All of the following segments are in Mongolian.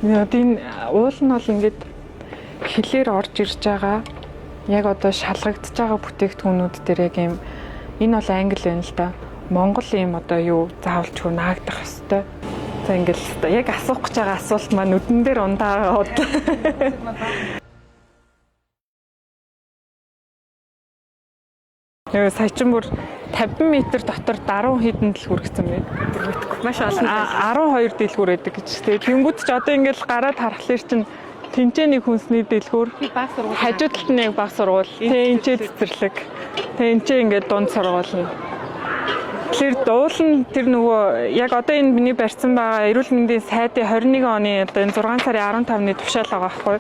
Энэ уул нь бол ингээд хэлээр орж ирж байгаа. Яг одоо шалгагдж байгаа бүтээгдэхүүнүүд дээр яг юм энэ бол англи байна л да. Монгол юм одоо юу заавалчгүй наагдах хэвээр. За ингээд яг асуух гэж байгаа асуулт маань нүдэн дээр ундаа бод. Сая чинь бүр 50 м дотор даруй хідэн дэлгүүр гэсэн бэ. Маш олон 12 дэлгүүр байдаг гэж. Тэгээд тэнгууд ч одоо ингээд гараад харахлаар чинь тэнцээний хүнсний дэлгүүр хажууд талд нэг баг сургууль. Тэнцээ цэцэрлэг. Тэнцээ ингээд дунд сургууль. Тэгэхээр дуул нь тэр нөгөө яг одоо энэ миний барьсан байгаа эрүүл мэндийн сайдын 21 оны одоо энэ 6 сарын 15-ны тушаал байгаа байхгүй.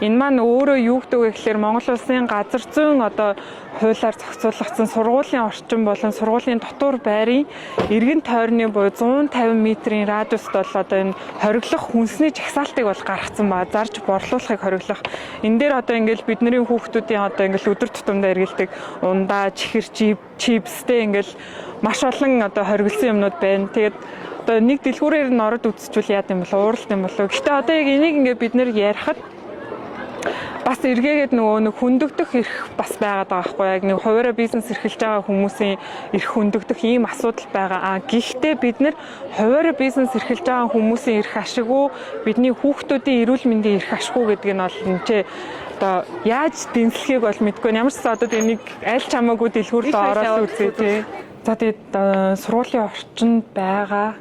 Энэ маань өөрөө юу гэдэг вэ гэхээр Монгол улсын газар зүйн одоо хуулиар зохицуулагдсан сургуулийн орчин болон сургуулийн дотор байрын эргэн тойрны буюу 150 м-ийн радиуст бол одоо энэ хориглох хүнсний жагсаалтыг бол гаргацсан ба зарж борлуулахыг хориглох. Энэ дээр одоо ингээл бидний хүүхдүүдийн одоо ингээл өдөр тутамдаа эргэлдэг ундаа, чихэр, чипстэй ингээл маш олон одоо хориглосон юмнууд байна. Тэгээд одоо нэг дэлгүүрээр нь ороод үзчихвэл яа гэм бол ууралт юм болов. Гэхдээ одоо яг энийг ингээд бид нэр ярихад бас эргээгээд нөгөө нэг хөндөгдөх эрх бас байгаад байгаа байхгүй яг нэг хуваараа бизнес эрхэлж байгаа хүмүүсийн эрх хөндөгдөх ийм асуудал байгаа. Гэхдээ бид нэр хуваараа бизнес эрхэлж байгаа хүмүүсийн эрх ашиггүй бидний хүүхдүүдийн эрүүл мэндийн эрх ашиггүй гэдэг нь бол энэ ч одоо яаж дэнслэхийг бол мэдгүй. Ямар ч одоо энийг аль ч хамаагүй дэлгүүрт ороод үзье тий. За тэгээд сургуулийн орчинд байгаа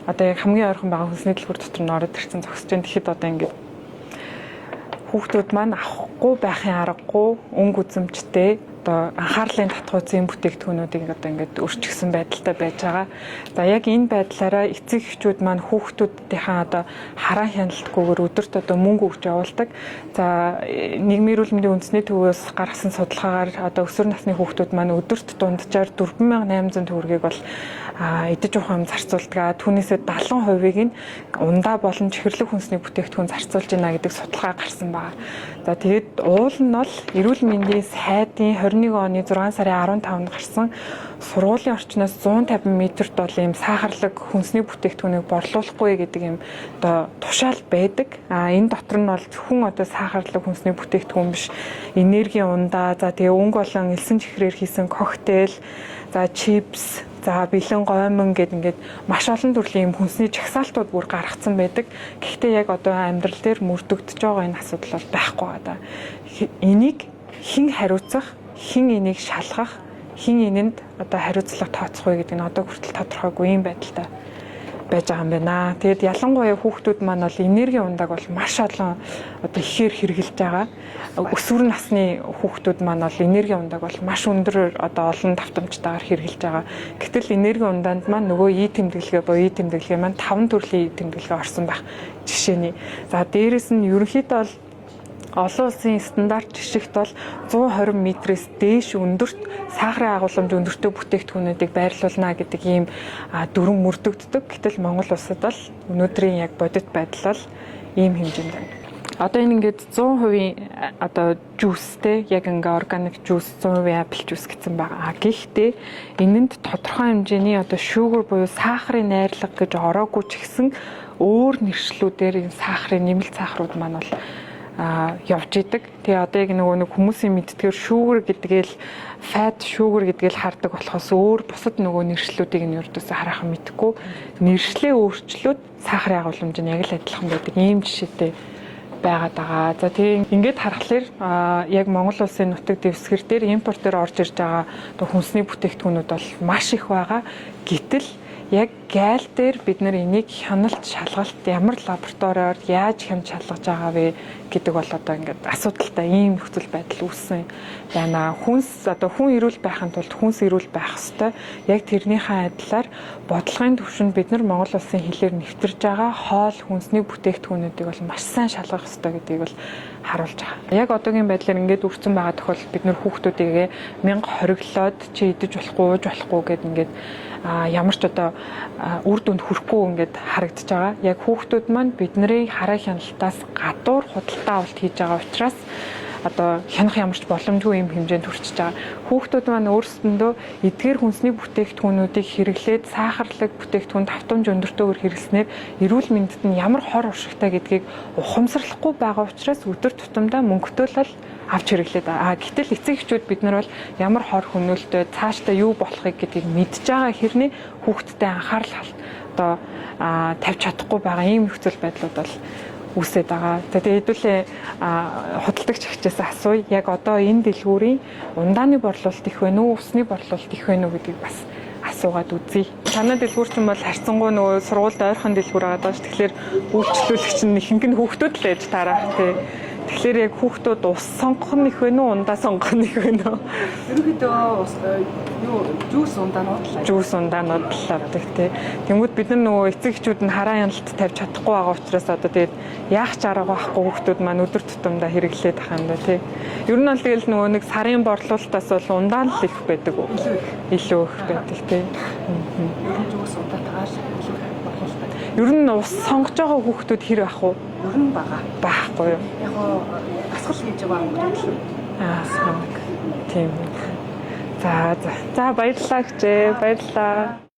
одоо яг хамгийн ойрхон байгаа хүнсний дэлгүүр дотор нь ороод ирсэн зогсож байна. Тэгэхэд одоо ингээд хүүхдүүд маань авахгүй байхын аргагүй өнгө үзэмжтэй одоо анхаарлын татгууцын бүтээгдэхүүнүүдийг одоо ингээд өрчгсөн байдалтай байж байгаа. За яг энэ байдлаараа эцэг эхчүүд маань хүүхдүүдийнхээ одоо хараа хяналтгүйгээр өдөрт одоо мөнгө өгч явуулдаг. За нийгмийн эрүүл мэндийн үндэсний төвөөс гаргасан судалгаагаар одоо өсвөр насны хүүхдүүд маань өдөрт дунджаар 4800 төгрөгийг бол идэж уух юм зарцуулдаг. Түүнээсээ 70%-ийг нь ундаа болон чихэрлэг хүнсний бүтээгдэхүүн зарцуулж байна гэдэг судалгаа гарсан байна. За тэгээд уул нь бол эрүүл мэндийн сайдын 21 оны 6 сарын 15-нд гарсан сургуулийн орчноос 150 м-т бол ийм сахарлаг хүнсний бүтээгдэхүүнийг борлуулахгүй гэдэг ийм одоо тушаал байдаг. Энэ дотор нь бол зөвхөн одоо сахарлаг хүнсний бүтээгдэхүүн биш, энерги ундаа, за тэгээ өнгө болон элсэн чихрээр хийсэн коктейл, за чипс, за бэлэн гоймон гэд ингээд маш олон төрлийн юм хүнсний жагсаалтууд бүр гаргацсан байдаг. Гэхдээ яг одоо амьдрал дээр мөрдөгдөж байгаа энэ асуудал бол байхгүй байгаа. Энийг хэн хариуцах, хэн энийг шалгах, хэн энэнд одоо хариуцлага тооцох вэ гэдэг нь одоо хүртэл тодорхойгүй юм байдалтай байж байгаа юм байна. Тэгээд ялангуяа хүүхдүүд маань бол энерги ундааг бол маш олон одоо ихээр хэрэгжилж байгаа. Өсвөр насны хүүхдүүд маань бол энерги ундааг бол маш өндөр одоо олон давтамжтайгаар хэрэгжилж байгаа. Гэтэл энерги ундаанд маань нөгөө ий тэмдэглэгээ буюу ий тэмдэглэгээ маань 5 төрлийн ий тэмдэглэгээ орсон байх жишээний. За дээрэс нь ерөнхийдөө бол олон улсын стандарт жишгт бол 120 м-ээс дээш өндөрт сахарын агуулмж өндөртэй бүтээгдэхүүнүүдийг байрлуулна гэдэг ийм дүрэн мөрдөгддөг. Гэтэл Монгол улсад бол өнөөдрийн яг бодит байдал бол ийм хэмжээнд байна. Одоо энэ ингээд 100% одоо жуустэй яг ингээ органик жуус 100% апл жуус гэсэн байгаа. Гэхдээ энэнд тодорхой хэмжээний одоо шүүгэр буюу сахарын найрлага гэж ороогүй ч гэсэн өөр нэршлүүдээр энэ сахарын нэмэлт сахарууд маань бол явж идэг. Тэгээ одоо яг нөгөө хүмүүсийн мэддгээр шүүгэр гэдгээл фат шүүгэр гэдгээл хардаг болохоос өөр бусад нөгөө нэршлүүдийг нь ердөөсөө хараахан мэдхгүй. Нэршлээ өөрчлөөд сахарын агуулмж нь яг л адилхан байдаг. Ийм жишээтэй байгаад байгаа. За тэгээ ингээд харахаар яг Монгол улсын нутаг дэвсгэр дээр импортоор орж ирж байгаа хүнсний бүтээгдэхүүнүүд бол маш их байгаа. Гэтэл яг гайл дээр бид нар энийг хяналт шалгалт ямар лабораториор яаж хяналт шалгаж байгаа вэ гэдэг бол одоо ингээд асуудалтай ийм нөхцөл байдал үүссэн байна. Хүнс одоо хүн эрүүл байхын тулд хүнс эрүүл байх ёстой. Яг тэрнийхээ адилаар бодлогын түвшинд бид нар Монгол улсын хилээр нэвтэрж байгаа хоол хүнсний бүтээгдэхүүнүүдийг бол маш сайн шалгах ёстой гэдгийг бол харуулж байгаа. Яг одоогийн байдлаар ингээд үрцэн байгаа тохиолдолд бид нар хүүхдүүдийгээ 1000 хориглоод чи идэж болохгүй, ууж болохгүй гэд ингээд ямар ч одоо үр дүнд хүрэхгүй ингээд харагдаж байгаа. Яг хүүхдүүд маань бидний хараа хяналтаас гадуур худалдаа авалт хийж байгаа учраас одоо хянах ямарч боломжгүй юм хэмжээнд хүрчихэж байгаа. Хүүхдүүд маань өөрсдөндөө эдгээр хүнсний бүтээгдэхүүнүүдийг хэрэглээд сахарлаг бүтээгдэхүүн давтамж өндөртөөр хэрэглэснээр эрүүл мэндэд нь ямар хор уршигтай гэдгийг ухамсарлахгүй байгаа учраас өдөр тутамдаа мөнгөтөөлөл авч хэрэглээд байгаа. Гэтэл эцэг эхчүүд бид нар бол ямар хор хөнөөлтөй цаашдаа юу болохыг гэдгийг мэдж байгаа хэрнээ хүүхдэд анхаарал одоо тавьж чадахгүй байгаа ийм нөхцөл байдлууд бол үүсээд байгаа. Тэгээд хэдүүлээ худалдагч хичээс асууя. Яг одоо энэ дэлгүүрийн ундааны борлуулалт их вэ нү, усны борлуулалт их вэ нү гэдгийг бас асуугаад үзье. Танай дэлгүүр чинь бол харьцангуй нөгөө сургуульд ойрхон дэлгүүр байгаа даа ш. Тэгэхээр үйлчлүүлэгч нь ихэнх нь хүүхдүүд л ээж тараах тий. Тэгэхээр яг хүүхдүүд ус сонгох нь их вэ нү, ундаа сонгох нь их вэ нү? Ерөнхийдөө юу жүүс ундаанууд л авдаг тий. Тэнгүүд бид нар нөгөө эцэг эхчүүд нь хараа яналт тавьж чадахгүй байгаа учраас одоо тэгээд яах ч арга байхгүй хүүхдүүд маань өдөр тутамдаа хэрэглээд байгаа юм да тий. Ер нь бол тэгэл нөгөө нэг сарын борлуулалтаас бол ундаан л их байдаг уу? Илүү их байдаг тий. Жүүс ундаатагаар илүү борлуулалт. Ер нь ус сонгож байгаа хүүхдүүд хэр ах уу? Ер нь бага. Байхгүй юу? Яг гоо асгал хийж байгаа юм шиг. Санаг. Тийм. За баярлалаа гэжээ. Баярлалаа.